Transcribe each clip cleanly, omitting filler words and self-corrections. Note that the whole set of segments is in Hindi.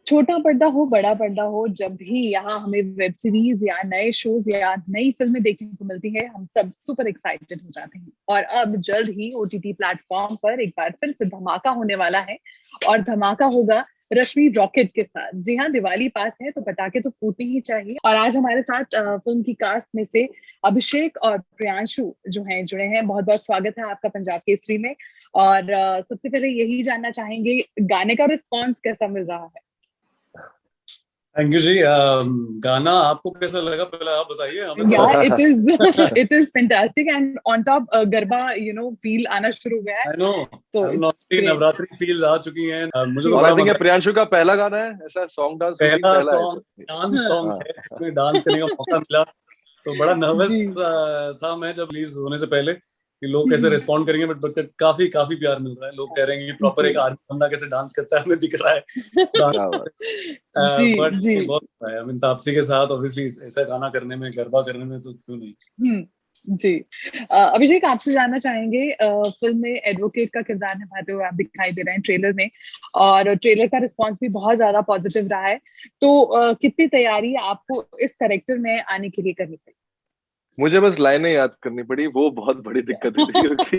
छोटा पर्दा हो बड़ा पर्दा हो, जब भी यहाँ हमें वेब सीरीज या नए शोज या नई फिल्में देखने को मिलती है, हम सब सुपर एक्साइटेड हो जाते हैं। और अब जल्द ही ओटीटी प्लेटफॉर्म पर एक बार फिर से धमाका होने वाला है। और धमाका होगा रश्मि रॉकेट के साथ। जी हाँ, दिवाली पास है तो पटाखे तो फूटने ही चाहिए। और आज हमारे साथ फिल्म की कास्ट में से अभिषेक और प्रियांशु जो हैं जुड़े हैं। बहुत बहुत स्वागत है आपका पंजाब केसरी में। और सबसे पहले यही जानना चाहेंगे, गाने का रिस्पॉन्स कैसा मिल रहा है? थैंक यू जी। गाना आपको कैसा लगा, पहले आप बताइए। हमें Yeah, it is fantastic and on top Garba feel आना शुरू हुआ है। I know, So I it's know, great. Navratri feels आ चुकी हैं। मुझे तो और बड़ा आई थिंक ये मजा, प्रियांशु का पहला गाना है ऐसा सॉन्ग डांस शूटिंग पहला पहला है सॉन्ग तो। डांस सॉन्ग हाँ। है, इसमें डांस करने का मौका मिला तो बड़ा नर्वस जी। था मैं जब रिलीज होने से पहले कि लोग कैसे हम्म, रिस्पॉन्ड करेंगे। बट काफी काफी प्यार मिल रहा है। लोग कह रहे हैं कि प्रॉपर जी। एक आर्मी बंदा कैसे डांस करता है हमें दिख रहा है क्या बात। जी बट जी। बहुत मजा आया। I mean, तापसी के साथ ऑब्वियसली ऐसा गाना करने में, गरबा करने में, तो क्यों नहीं। जी। अभिषेक, आपसे जानना चाहेंगे, फिल्म में एडवोकेट का किरदार निभाते हुए आप दिखाई दे रहे हैं ट्रेलर में। और ट्रेलर का रिस्पांस भी बहुत ज्यादा पॉजिटिव रहा है। तो कितनी तैयारी आपको इस कैरेक्टर में आने के लिए करनी पड़ी? मुझे बस लाइनें याद करनी पड़ी, वो बहुत बड़ी दिक्कत हुई थी क्योंकि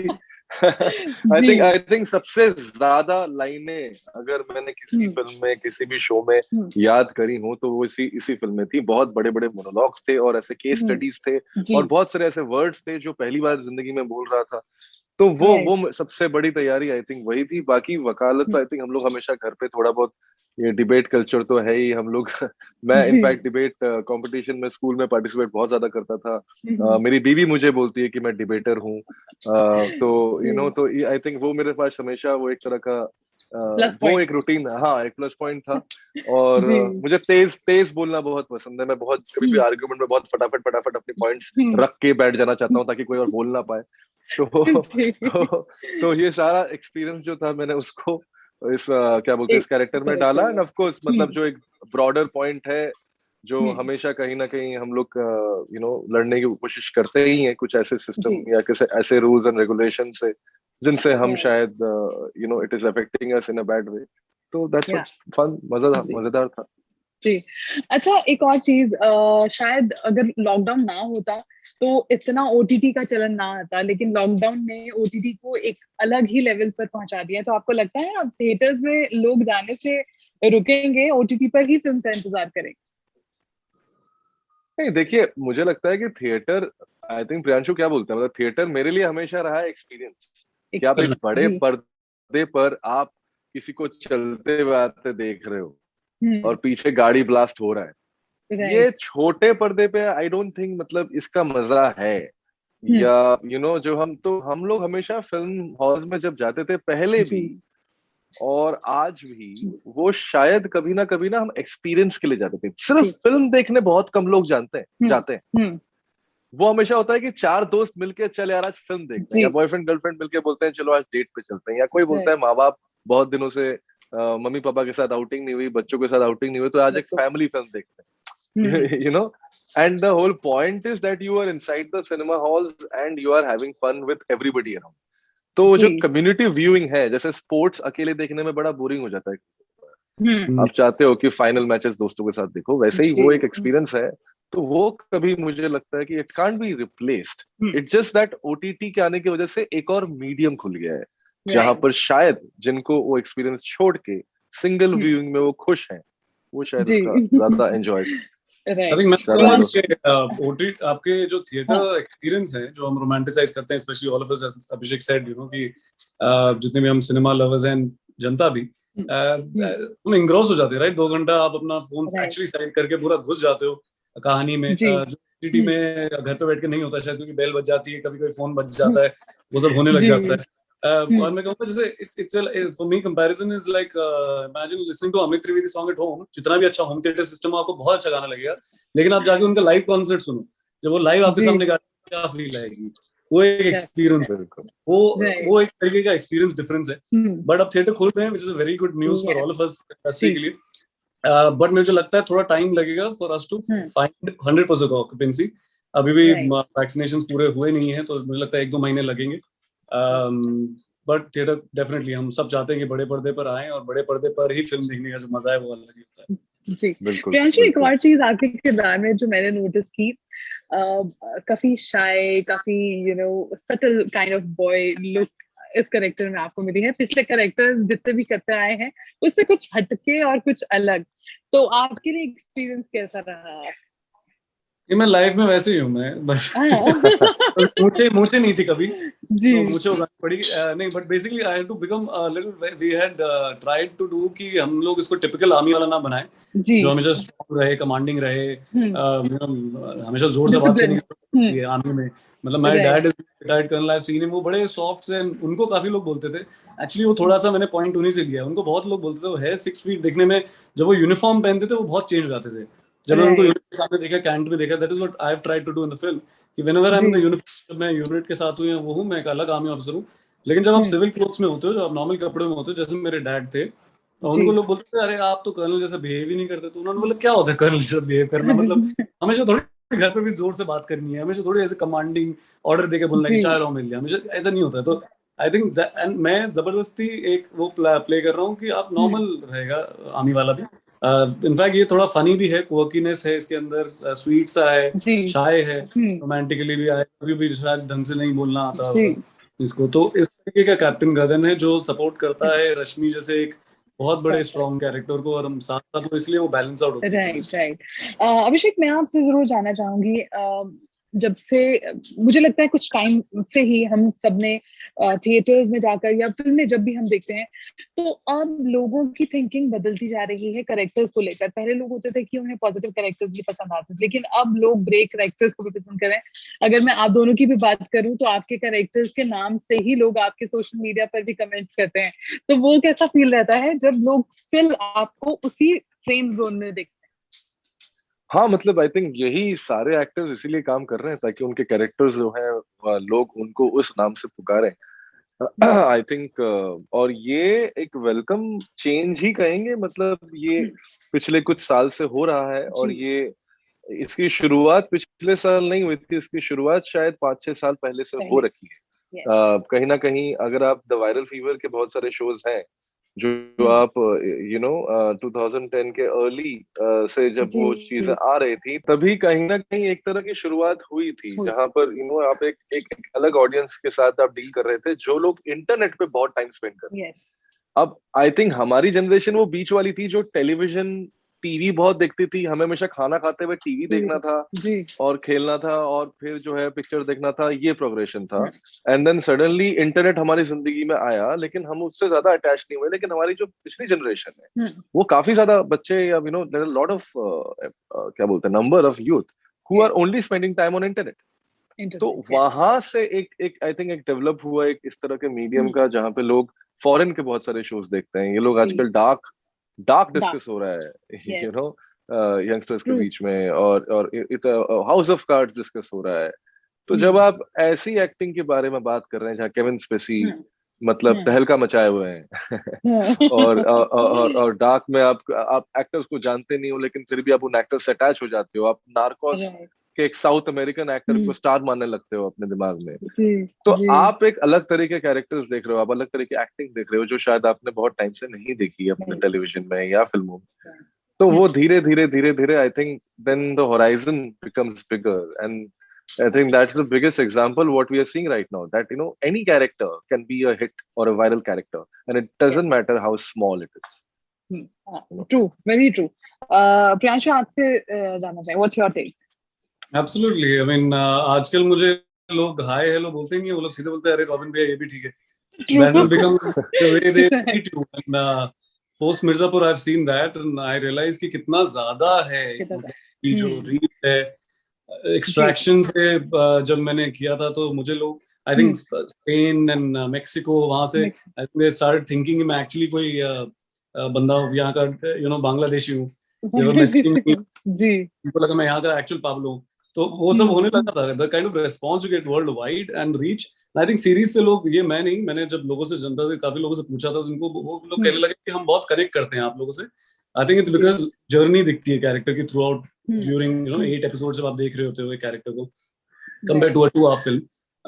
जी। आई थिंक सबसे ज्यादा लाइनें अगर मैंने किसी फिल्म में किसी भी शो में याद करी हूं तो वो इसी फिल्म में थी। बहुत बड़े बड़े मोनोलॉग्स थे और ऐसे केस स्टडीज थे जी। और बहुत सारे ऐसे वर्ड्स थे जो पहली बार जिंदगी में बोल रहा था। तो वो सबसे बड़ी तैयारी आई थिंक वही थी। बाकी वकालत तो आई थिंक हम लोग हमेशा घर पे थोड़ा बहुत, ये डिबेट कल्चर तो है ही हम लोग। मैं जी। इनफैक्ट डिबेट कंपटीशन में स्कूल में पार्टिसिपेट बहुत ज्यादा करता था। मेरी बीवी मुझे बोलती है कि मैं डिबेटर हूँ। तो तो आई थिंक वो मेरे पास हमेशा वो एक तरह का प्लस वो पॉइंट। एक रूटीन, हाँ एक प्लस पॉइंट था। और जी। मुझे तेज तेज बोलना बहुत पसंद है। मैं बहुत कभी भी आर्गुमेंट में बहुत फटाफट फटाफट अपने पॉइंट्स रख के बैठ जाना चाहता हूँ ताकि कोई और बोल ना पाए। तो जी। तो ये सारा एक्सपीरियंस जो था मैंने उसको इस क्या बोलते हैं इस कैरेक्टर में डाला। एंड ऑफ कोर्स मतलब जो एक ब्रॉडर पॉइंट है जो हमेशा कहीं ना कहीं हम लोग लड़ने की कोशिश करते ही हैं, कुछ ऐसे सिस्टम या किसी ऐसे रूल्स एंड रेगुलेशन से जिनसे हम शायद it is affecting us in a bad way. तो दैट्स फन, मजेदार था। जी। अच्छा, एक और चीज, शायद अगर लॉकडाउन ना होता तो इतना ओटीटी का चलन ना आता, लेकिन लॉकडाउन ने ओटीटी को एक अलग ही लेवल पर पहुंचा दिया। तो आपको लगता है अब थिएटर्स में लोग जाने से रुकेंगे, ओटीटी पर ही फिल्म का इंतजार करेंगे? नहीं देखिए, मुझे लगता है कि थिएटर, आई थिंक प्रियांशु क्या बोलते हैं, मतलब थिएटर मेरे लिए हमेशा रहा है एक्सपीरियंस कि आप एक बड़े पर्दे पर आप किसी को चलते हुए आते देख रहे हो और पीछे गाड़ी ब्लास्ट हो रहा है। ये छोटे पर्दे पे आई डोंट थिंक मतलब इसका मजा है। या जो हम लोग हमेशा फिल्म हॉल्स में जब जाते थे पहले भी और आज भी, वो शायद कभी ना हम एक्सपीरियंस के लिए जाते थे। सिर्फ फिल्म देखने बहुत कम लोग जाते हैं। वो हमेशा होता है कि चार दोस्त मिलके चल यार आज फिल्म देखते हैं, या बॉयफ्रेंड गर्लफ्रेंड मिलके बोलते हैं चलो आज डेट पे चलते हैं, या कोई बोलता है माँ बाप बहुत दिनों से मम्मी पापा के साथ आउटिंग नहीं हुई, बच्चों के साथ आउटिंग नहीं हुई, तो आज एक फैमिली फिल्म देखते हैं। and the whole point is that you are inside the cinema halls and you are having fun with everybody around. तो जो कम्युनिटी व्यूइंग है, जैसे स्पोर्ट्स अकेले देखने में बड़ा बोरिंग हो जाता है, आप चाहते हो कि फाइनल मैचेस दोस्तों के साथ देखो, वैसे ही वो एक एक्सपीरियंस है। तो वो कभी मुझे लगता है कि it can't be replaced. It's just that OTT के आने की वजह से एक और मीडियम खुल गया है जहां पर शायद जिनको वो एक्सपीरियंस छोड़ के सिंगल व्यूइंग में वो खुश हैं, वो शायद उसका ज्यादा एंजॉय। I think मैं कहूँगा कि आपके जो थिएटर एक्सपीरियंस है जो हम रोमांटिसाइज करते हैं, specially all of us, Abhishek said कि जितने भी हम सिनेमा लवर्स हैं, जनता भी तुम इंग्रोस हो जाते हैं, राइट? 2 घंटा आप अपना फोन एक्चुअली साइड करके पूरा घुस जाते हो कहानी में। जो ओटीटी में घर पे बैठ के नहीं होता शायद, क्योंकि बेल बज जाती है, कभी कोई फोन बज जाता है, वो सब होने लग जाता है। और मैं कहूँगा जैसे it's for me comparison is like imagine listening to Amit Trivedi song at home. जितना भी अच्छा होम थिएटर सिस्टम हो, आपको बहुत अच्छा गाना लगेगा, लेकिन आप जाके उनका लाइव कॉन्सर्ट सुनो, जब वो लाइव आपके सामने गाते क्या फील आएगी, वो एक एक्सपीरियंस, वो एक तरीके का एक्सपीरियंस डिफरेंस है। बट अब थिएटर खोल रहे हैं, which is a very good news for all of us industry के लिए। बट मुझे लगता है थोड़ा टाइम लगेगा for us to find 100% occupancy. अभी भी वैक्सीनेशंस पूरे हुए नहीं है, तो मुझे लगता है 1-2 महीने लगेंगे। बट थिएटर डेफिनेटली हम सब चाहते हैं कि बड़े पर्दे पर आए और बड़े पर्दे पर ही फिल्म देखने का जो मजा है वो अलग ही होता है। जी बिल्कुल प्रियांशु, एक और चीज आपके किरदार में जो मैंने नोटिस की, काफी शाय, काफी subtle kind of boy look इस करेक्टर में आपको मिली है। पिछले कैरेक्टर्स जितने भी करते आए हैं उससे कुछ हटके और कुछ अलग, तो आपके लिए एक्सपीरियंस कैसा रहा? ये मैं लाइफ में वैसे ही हूँ, मैं बस मुझे नहीं थी कभी, जी तो मुझे उगानी पड़ी नहीं, but basically I had to become little, we had tried to do कि हम लोग इसको टिपिकल आर्मी वाला ना बनाए, जी जो हमेशा स्ट्रांग रहे, कमांडिंग रहे, हमेशा जोर से बात करने की जरूरत होती है आर्मी में। मतलब my dad is retired colonel, I have seen him, वो बड़े सॉफ्ट से, उनको काफी लोग बोलते थे, एक्चुअली वो थोड़ा सा मैंने पॉइंट उन्हीं से लिया, उनको बहुत लोग बोलते थे वो है 6 फीट दिखने में, जब वो यूनिफॉर्म पहनते थे वो बहुत चेंज हो जाते थे। जब मैंने उनको यूनिट के सामने देखा, कैंट में देखा, that is what I have tried to do in the film, कि whenever I am in the uniform, जब मैं यूनिट के साथ हूं या वो हूं, मैं एक अलग आर्मी ऑफिसर हूं, लेकिन जब आप सिविल क्लोथ्स में होते हो, जब आप नॉर्मल कपड़े में होते हो, जैसे मेरे डैड थे, और उनको लोग बोलते थे अरे आप तो कर्नल जैसा बिहेव ही नहीं करते, तो उन्होंने बोला क्या होता है कर्नल जैसा बिहेव करना, मतलब हमेशा थोड़ी घर पे भी जोर से बात करनी है, हमेशा थोड़ी ऐसे कमांडिंग ऑर्डर देके बोलना है कि चाय लो मेरे लिए, हमेशा ऐसा नहीं होता है। तो आई थिंक एंड मैं जबरदस्ती एक वो प्ले कर रहा हूँ कि आप नॉर्मल रहेगा आर्मी वाला भी। इनफैक्ट ये थोड़ा फनी भी है, क्वर्कीनेस है इसके अंदर, स्वीट सा है, शाय है, रोमांटिकली भी आए, कभी भी शायद ढंग से नहीं बोलना आता होगा इसको, तो इस तरीके का कैप्टन गगन है जो सपोर्ट करता है रश्मि जैसे एक बहुत बड़े स्ट्रॉन्ग कैरेक्टर को, और हम साथ साथ, तो इसलिए वो बैलेंस आउट होती है। राइट। अभिषेक, मैं आपसे जरूर जानना चाहूंगी, जब से मुझे लगता है कुछ टाइम से ही हम सबने थिएटर्स में जाकर या फिल्में जब भी हम देखते हैं, तो अब लोगों की थिंकिंग बदलती जा रही है कैरेक्टर्स को लेकर। पहले लोग होते थे कि उन्हें पॉजिटिव कैरेक्टर्स भी पसंद आते थे, लेकिन अब लोग ब्रेक कैरेक्टर्स को भी पसंद कर रहे हैं। अगर मैं आप दोनों की भी बात करूं तो आपके कैरेक्टर्स के नाम से ही लोग आपके सोशल मीडिया पर भी कमेंट्स करते हैं, तो वो कैसा फील रहता है जब लोग स्टिल आपको उसी फ्रेम जोन में देखते हैं? हाँ, मतलब आई थिंक यही सारे एक्टर्स इसीलिए काम कर रहे हैं ताकि उनके कैरेक्टर्स जो हैं लोग उनको उस नाम से पुकारें। आई थिंक और ये एक वेलकम चेंज ही कहेंगे, मतलब ये पिछले कुछ साल से हो रहा है, और ये इसकी शुरुआत पिछले साल नहीं हुई थी, इसकी शुरुआत शायद 5-6 साल पहले से हो रखी है। कहीं ना कहीं अगर आप द वायरल फीवर के बहुत सारे शोज हैं जो आप 2010 के अर्ली से जब वो चीजें आ रही थी, तभी कहीं ना कहीं एक तरह की शुरुआत हुई थी जहां पर आप एक अलग ऑडियंस के साथ आप डील कर रहे थे, जो लोग इंटरनेट पे बहुत टाइम स्पेंड कर रहे थे। अब आई थिंक हमारी जनरेशन वो बीच वाली थी जो टेलीविजन टीवी बहुत देखती थी, हमें हमेशा खाना खाते हुए टीवी देखना था और खेलना था और फिर जो है पिक्चर देखना था, ये प्रोग्रेशन था। एंड देन सडनली इंटरनेट हमारी जिंदगी में आया, लेकिन हम उससे ज्यादा अटैच नहीं हुए। लेकिन हमारी जो पिछली जनरेशन है वो काफी ज्यादा बच्चे, या देयर आर लॉट ऑफ क्या बोलते हैं, number of youth who are only spending time on internet. तो वहां से एक आई थिंक एक डेवलप हुआ एक इस तरह के मीडियम का, जहां पे लोग फॉरेन के बहुत सारे शोज देखते हैं। ये लोग आजकल डार्क डिस्कस हो रहा है यंगस्टर्स के बीच में, और हाउस ऑफ कार्ड्स डिस्कस हो रहा है। तो जब आप ऐसी एक्टिंग के बारे में बात कर रहे हैं जहाँ केविन स्पेसी मतलब तहलका मचाए हुए हैं और डार्क में आप एक्टर्स को जानते नहीं हो, लेकिन फिर भी आप उन एक्टर्स से अटैच हो जाते हो, आप नार्कोस के एक साउथ अमेरिकन एक्टर को स्टार मानने लगते हो अपने दिमाग में। तो आप एक अलग तरह के कैरेक्टर्स देख रहे हो, आप अलग तरह की एक्टिंग देख रहे हो, जो शायद आपने बहुत टाइम से नहीं देखी है अपने टेलीविजन में या फिल्मों में। तो वो धीरे धीरे I think then the horizon becomes bigger, and I think that's the biggest example what we are seeing right now, that any character can be a hit or a viral character, and it doesn't matter how small it is. True, very true. Priyanshu, आपसे जानना चाहिए, what's your take? Absolutely. I mean, आजकल मुझे लोग हाय हेलो बोलते नहीं, वो लोग सीधे बोलते हैं अरे रॉबिन भैया ये भी ठीक है. That has become the way they treat you. And post Mirzapur I've seen that, and I realize कि कितना ज्यादा है कि जो रीच है. एक्सट्रैक्शन से जब मैंने किया था तो मुझे लोग I think Spain and Mexico, वहां से I think they started thinking मैं एक्चुअली कोई बंदा यहाँ का बांग्लादेशी हूँ, जी उनको लगा मैं यहाँ का एक्चुअल पाब्लो हूँ. तो वो सब होने लगा था. The kind of response you get world wide and reach. I think series से लोग, ये मैं नहीं, मैंने जब लोगों से जनता से काफी लोगों से पूछा था तो उनको वो लोग कहने लगे कि हम बहुत कनेक्ट करते हैं आप लोगों से. I think it's because journey दिखती है कैरेक्टर की थ्रू आउट ड्यूरिंग 8 एपिसोड जब आप देख रहे होते हो एक कैरेक्टर को compare to a 2 hour film.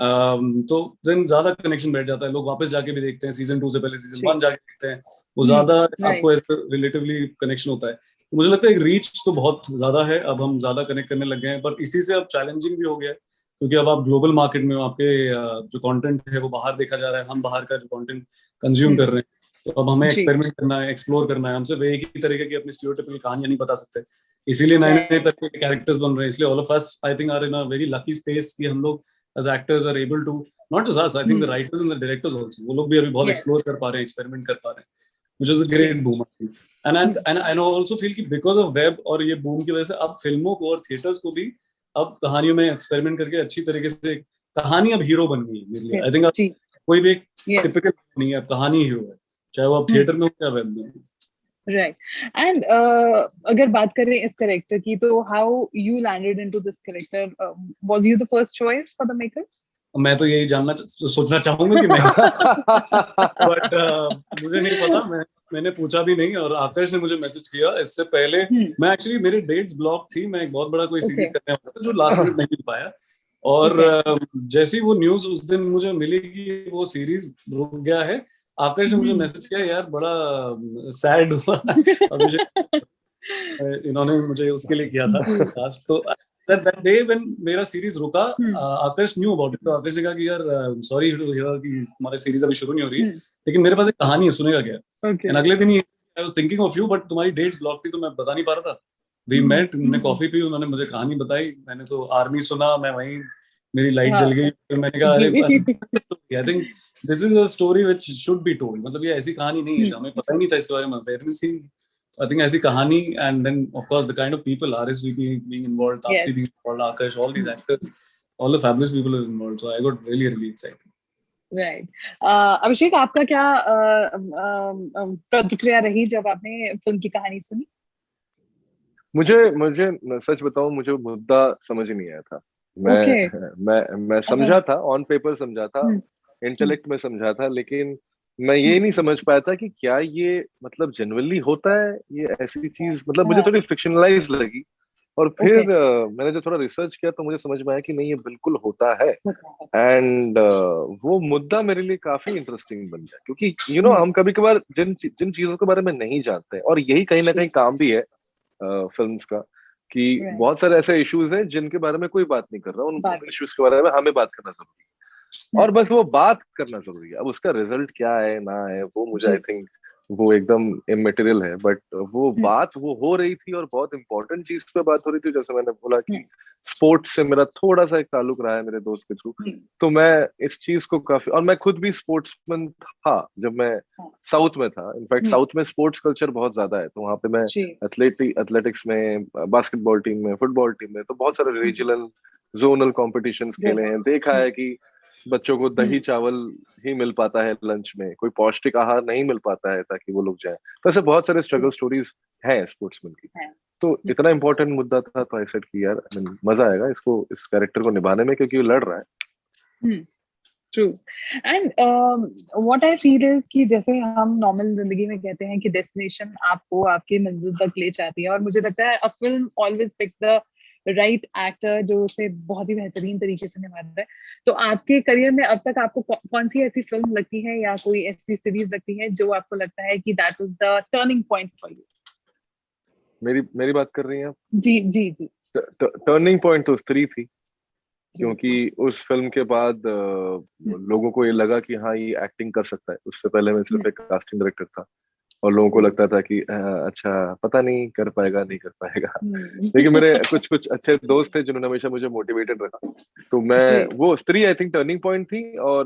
तो देन ज्यादा कनेक्शन बैठ जाता है, लोग वापस जाके भी देखते हैं, सीजन 2 से पहले सीजन 1 जाके देखते हैं, वो ज्यादा आपको ऐसे रिलेटिवली कनेक्शन होता है। तो मुझे लगता है एक रीच तो बहुत ज्यादा है, अब हम ज्यादा कनेक्ट करने लग गए हैं, पर इसी से अब चैलेंजिंग भी हो गया है, क्योंकि अब आप ग्लोबल मार्केट में हो, आपके जो कंटेंट है वो बाहर देखा जा रहा है, हम बाहर का जो कंटेंट कंज्यूम कर रहे हैं, तो अब हमें एक्सपेरिमेंट करना है, एक्सप्लोर करना है, हम सिर्फ एक ही तरीके की अपनी स्टीरियोटाइपिकल कहानियां नहीं बता सकते, इसीलिए नए नए तरह के कैरेक्टर्स बन रहे हैं। इसलिए all of us I think are in a very lucky space कि हम लोग as actors are able to, not just us, I think the writers and the directors also, वो लोग भी अभी बहुत एक्सप्लोर कर पा रहे हैं, एक्सपेरिमेंट कर पा रहे हैं, which is a great boom. And I also feel कि बिकॉज ऑफ वेब और ये बूम की वजह से अब फिल्मों को और थिएटर्स को भी अब कहानियों में एक्सपेरिमेंट करके अच्छी तरीके से कहानी अब हीरो बन गई है मेरे लिए। आई थिंक कोई भी एक टिपिकल नहीं है, अब कहानी हीरो है, चाहे वो अब थिएटर में हो या वेब में। राइट एंड अगर बात करें इस कैरेक्टर की, तो how you landed into this character, was you the first choice for the makers? मैं तो यही सोचना चाहूंगा कि मैं बट मुझे नहीं पता, मैंने पूछा भी नहीं, और आकाश ने मुझे मैसेज किया इससे पहले। मैं एक्चुअली मेरी डेट्स ब्लॉक थी, मैं एक बहुत बड़ा कोई सीरीज करने वाला था जो लास्ट मिनट नहीं मिल पाया, और जैसी वो न्यूज उस दिन मुझे मिली कि वो सीरीज रुक गया है, आकाश ने मुझे मैसेज किया, यार बड़ा सैड हुआ अभिषेक, इन्होंने मुझे उसके लिए किया था। तो that day when मेरा सीरीज रुका, आकाश न्यू अबाउट इट, तो आकाश ने कहा कि यार सॉरी टू हियर कि हमारी सीरीज अभी शुरू नहीं हो रही है, लेकिन मेरे पास एक कहानी है, सुनेगा क्या? एंड अगले दिन ही I was thinking of you, but तुम्हारी डेट्स ब्लॉक थी तो मैं बता नहीं पा रहा था। वी मेट, हमने कॉफी पी, उन्होंने मुझे कहानी बताई, मैंने तो आर्मी सुना, मैं वहीं मेरी लाइट जल गई, तो मैंने कहा अरे I think this is a story which should be told, मतलब ये ऐसी कहानी नहीं है, हमें पता ही नहीं था इसके बारे में, वेयर सी I think ऐसी कहानी, and then of course the kind of people, RSVP being involved, Taapsee being involved, Akash, all these actors, all the fabulous people are involved, so I got really excited. Right. अभिषेक, आपका क्या प्रतिक्रिया रही जब आपने फिल्म की कहानी सुनी? मुझे सच बताऊं, मुझे मुद्दा समझ नहीं आया था। मैं समझा था, ऑन पेपर समझा था, इंटेलेक्ट में समझा था, लेकिन मैं ये नहीं समझ पाया था कि क्या ये मतलब जेन्युइनली होता है ये ऐसी चीज, मतलब मुझे थोड़ी फिक्शनलाइज लगी। और फिर मैंने जब थोड़ा रिसर्च किया तो मुझे समझ में आया कि नहीं, ये बिल्कुल होता है। एंड वो मुद्दा मेरे लिए काफी इंटरेस्टिंग बन गया, क्योंकि यू नो हम कभी कभार जिन चीजों के बारे में नहीं जानते, और यही कहीं ना कहीं काम भी है फिल्म्स का, कि बहुत सारे ऐसे इश्यूज हैं जिनके बारे में कोई बात नहीं कर रहा, उन इश्यूज के बारे में हमें बात करना जरूरी है, और बस वो बात करना जरूरी है। अब उसका रिजल्ट क्या है ना है वो मुझे आई थिंक वो एकदम इमेटेरियल है, बट वो बात वो हो रही थी, और बहुत इंपॉर्टेंट चीज पे बात हो रही थी। जैसे मैंने बोला कि स्पोर्ट्स से मेरा थोड़ा सा एक ताल्लुक रहा है मेरे दोस्त के थ्रू, तो मैं इस चीज को काफी, और मैं खुद भी स्पोर्ट्समैन था जब मैं साउथ में था। इनफैक्ट साउथ में स्पोर्ट्स कल्चर बहुत ज्यादा है, तो वहाँ पे मैं एथलेटिक्स में, बास्केटबॉल टीम में, फुटबॉल टीम में, तो बहुत सारे रीजनल जोनल कॉम्पिटिशंस खेले हैं। देखा है कि बच्चों को दही चावल ही मिल पाता है लंच में, कोई पौष्टिक आहार नहीं मिल पाता है ताकि वो लोग जाएं। तो ऐसे बहुत सारे स्ट्रगल स्टोरीज हैं स्पोर्ट्समैन की। तो इतना इंपॉर्टेंट मुद्दा था, तो आई सेड कि यार मजा आएगा इसको, इस कैरेक्टर को निभाने में, क्योंकि वो लड़ रहा है। True. And what I feel is कि जैसे हम नॉर्मल जिंदगी में कहते हैं कि डेस्टिनेशन आपको आपके मंजिल तक ले जाती है, और मुझे लगता है a film always pick the right actor जो उसे बहुत ही बेहतरीन तरीके से निभाता है। तो आपके करियर में अब तक आपको कौन सी ऐसी फिल्म लगती है या कोई ऐसी सीरीज लगती है जो आपको लगता है कि that was the turning point for you? मेरी बात कर रही हैं आप? जी। टर्निंग पॉइंट तो स्त्री थी, क्योंकि उस फिल्म के बाद लोगों को ये लगा कि हाँ ये एक्टिंग कर सकता है। उससे पहले मैं सिर्फ एक कास्टिंग डायरेक्टर था, और लोगों को लगता था कि अच्छा पता नहीं कर पाएगा नहीं कर पाएगा। लेकिन मेरे कुछ अच्छे दोस्त थे जिन्होंने हमेशा मुझे मोटिवेटेड रखा, तो मैं वो स्त्री आई थिंक टर्निंग पॉइंट थी। और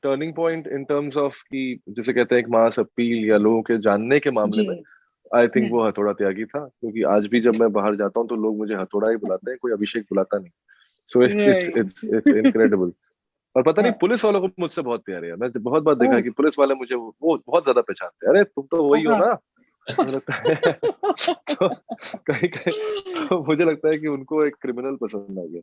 turning point in terms of कि जिसे कहते हैं एक मास अपील या लोगों के जानने के मामले में, आई थिंक वो हथौड़ा त्यागी था। क्योंकि आज भी जब मैं बाहर जाता हूँ तो लोग मुझे हथौड़ा ही बुलाते हैं, कोई अभिषेक बुलाता नहीं। So it's incredible. और पता नहीं पुलिस वालों को मुझसे बहुत प्यार है। मैं बहुत बार देखा कि पुलिस वाले मुझे वो बहुत ज्यादा पहचानते हैं, अरे तुम तो वही हो ना। तो कहीं मुझे लगता है कि उनको एक क्रिमिनल पसंद आ गया।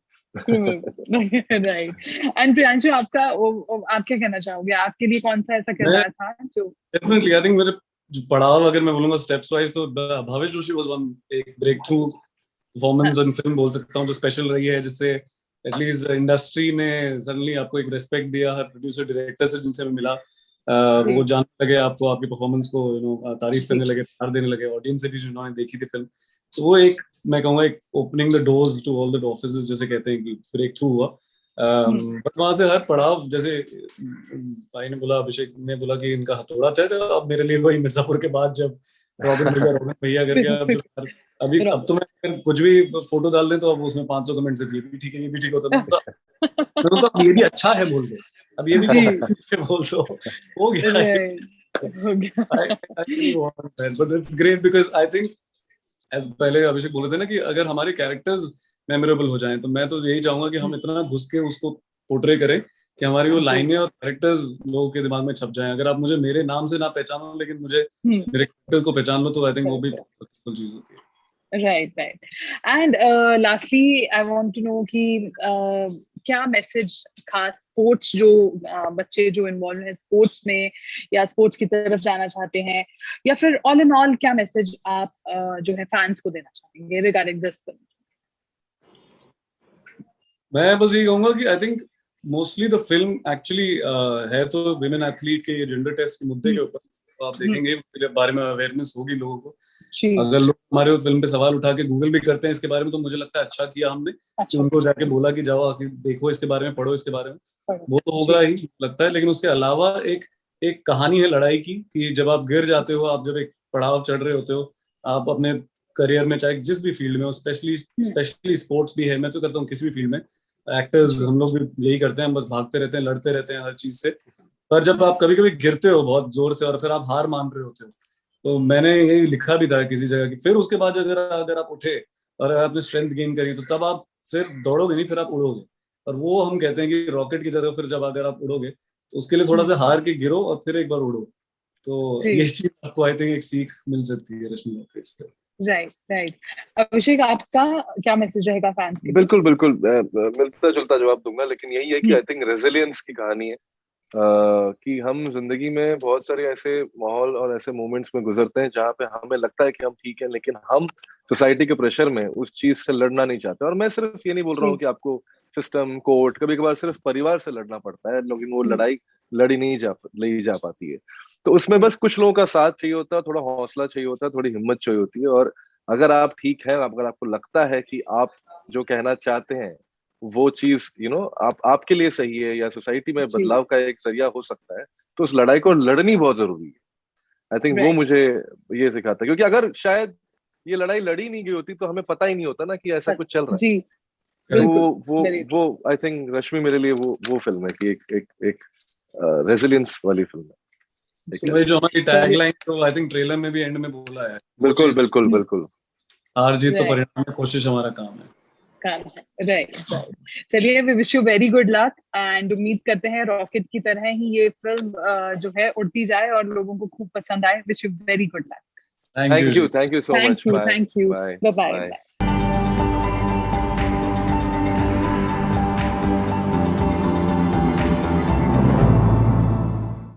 राइट। एंड प्रियांशु, आप क्या कहना चाहोगे? आपके लिए कौन सा ऐसा किरदार था जो डेफिनेटली आई थिंक मेरे पड़ाव, अगर मैं बोलूंगा स्टेप्स वाइज, तो भावेश जोशी वाज वन, एक breakthrough performance in film बोल सकता हूँ जो स्पेशल रही है, जिससे एटलीस्ट इंडस्ट्री ने सडनली आपको एक रेस्पेक्ट दिया, हर प्रोड्यूसर डायरेक्टर से जिनसे मिला वो जानने लगे आपको, आपकी परफॉर्मेंस को तारीफ करने लगे, प्यार देने लगे, ऑडियंस से भी जिन्होंने देखी थी फिल्म। तो वो एक, मैं कहूँगा, एक opening the doors to all the offices जैसे कहते हैं, कि ब्रेक थ्रू हुआ। बट वहां से हर पड़ाव, जैसे भाई ने बोला, अभिषेक ने बोला कि इनका हथौड़ा था, तो अब मेरे लिए वही मिर्जापुर के बाद जब रॉबिन भैया करके अब तो मैं कुछ भी फोटो डाल दें तो अब उसमें 500 कमेंट्स है, ये भी ठीक है, ये भी ठीक होता है, तो अब ये भी अच्छा है बोल दो, अब ये भी बोल दो, हो गया। But it's great because I think, as पहले अभिषेक बोले थे ना, कि अगर हमारे कैरेक्टर्स मेमोरेबल हो जाएं, तो मैं तो यही चाहूंगा कि हम इतना घुस के उसको पोर्ट्रे करें कि हमारी वो लाइनें और कैरेक्टर्स लोगों के दिमाग में छप जाएं। अगर आप मुझे मेरे नाम से ना पहचानो, लेकिन मुझे मेरे कैरेक्टर को पहचान लो, तो आई थिंक वो भी सक्सेसफुल चीज होती है। Right. And lastly, I want to know कि क्या मैसेज खास स्पोर्ट्स जो बच्चे जो इन्वॉल्व हैं स्पोर्ट्स में या स्पोर्ट्स की तरफ जाना चाहते हैं, या फिर ऑल इन ऑल क्या मैसेज आप जो है फैंस को देना चाहेंगे रिगार्डिंग दिस फिल्म? मैं बस ये कहूंगा कि I think mostly the film actually है तो विमेन एथलीट के जेंडर टेस्ट के मुद्दे के ऊपर, तो आप देखेंगे उसके बारे में अवेयरनेस होगी लोगों को। अगर लोग हमारे फिल्म पे सवाल उठा के गूगल भी करते हैं इसके बारे में, तो मुझे लगता है अच्छा किया हमने कि उनको जाके बोला कि जाओ आके देखो इसके बारे में, पढ़ो इसके बारे में, वो तो होगा ही लगता है। लेकिन उसके अलावा एक कहानी है लड़ाई की, कि जब आप गिर जाते हो, आप जब एक पड़ाव चढ़ रहे होते हो, आप अपने करियर में चाहे जिस भी फील्ड में हो, स्पेशली स्पोर्ट्स भी है, मैं तो करता हूँ किसी भी फील्ड में, एक्टर्स हम लोग भी यही करते हैं, हम बस भागते रहते हैं, लड़ते रहते हैं हर चीज से, पर जब आप कभी कभी गिरते हो बहुत जोर से और फिर आप हार मान रहे होते हो, तो मैंने यही लिखा भी था किसी जगह कि फिर उसके बाद अगर आप उठे और आपने स्ट्रेंथ गेन करी, तो तब आप फिर दौड़ोगे नहीं, फिर आप उड़ोगे। और वो हम कहते हैं कि रॉकेट की तरह फिर जब अगर आप उड़ोगे, तो उसके लिए थोड़ा सा हार के गिरो और फिर एक बार उड़ो। तो ये चीज आपको आई थिंक एक सीख मिल सकती है रश्मि रॉकेट से। राइट। अभिषेक, आपका क्या मैसेज रहेगा फैंस के? बिल्कुल मिलता जुलता जवाब दूंगा, लेकिन यही है कि आई थिंक रेजिलियंस की कहानी है, कि हम जिंदगी में बहुत सारे ऐसे माहौल और ऐसे मोमेंट्स में गुजरते हैं जहाँ पे हमें लगता है कि हम ठीक है, लेकिन हम सोसाइटी के प्रेशर में उस चीज से लड़ना नहीं चाहते। और मैं सिर्फ ये नहीं बोल रहा हूँ कि आपको सिस्टम, कोर्ट, कभी कभार सिर्फ परिवार से लड़ना पड़ता है, लेकिन वो लड़ाई लड़ी नहीं जा पाती है। तो उसमें बस कुछ लोगों का साथ चाहिए होता है, थोड़ा हौसला चाहिए होता है, थोड़ी हिम्मत चाहिए होती है। और अगर आप ठीक है, अगर आपको लगता है कि आप जो कहना चाहते हैं वो चीज आपके लिए सही है या सोसाइटी में बदलाव का एक जरिया हो सकता है, तो उस लड़ाई को लड़नी बहुत जरूरी है। आई थिंक वो मुझे ये सिखाता है, क्योंकि अगर शायद ये लड़ाई लड़ी नहीं गई होती तो हमें पता ही नहीं होता ना कि ऐसा कुछ चल रहा है। तो वो आई थिंक रश्मि मेरे लिए वो फिल्म है कि एक रेजिलियंस वाली फिल्म है। तो जो हमारी टैगलाइन तो आई थिंक ट्रेलर में भी एंड में बोला है, बिल्कुल हार जीत तो परिणाम में, कोशिश हमारा काम है। राइट। चलिए, we wish you very good luck and उम्मीद करते हैं रॉकेट की तरह ही ये फिल्म जो है उड़ती जाए और लोगों को खूब पसंद आए। Wish you very good luck. Thank you so much. Thank you. Bye bye.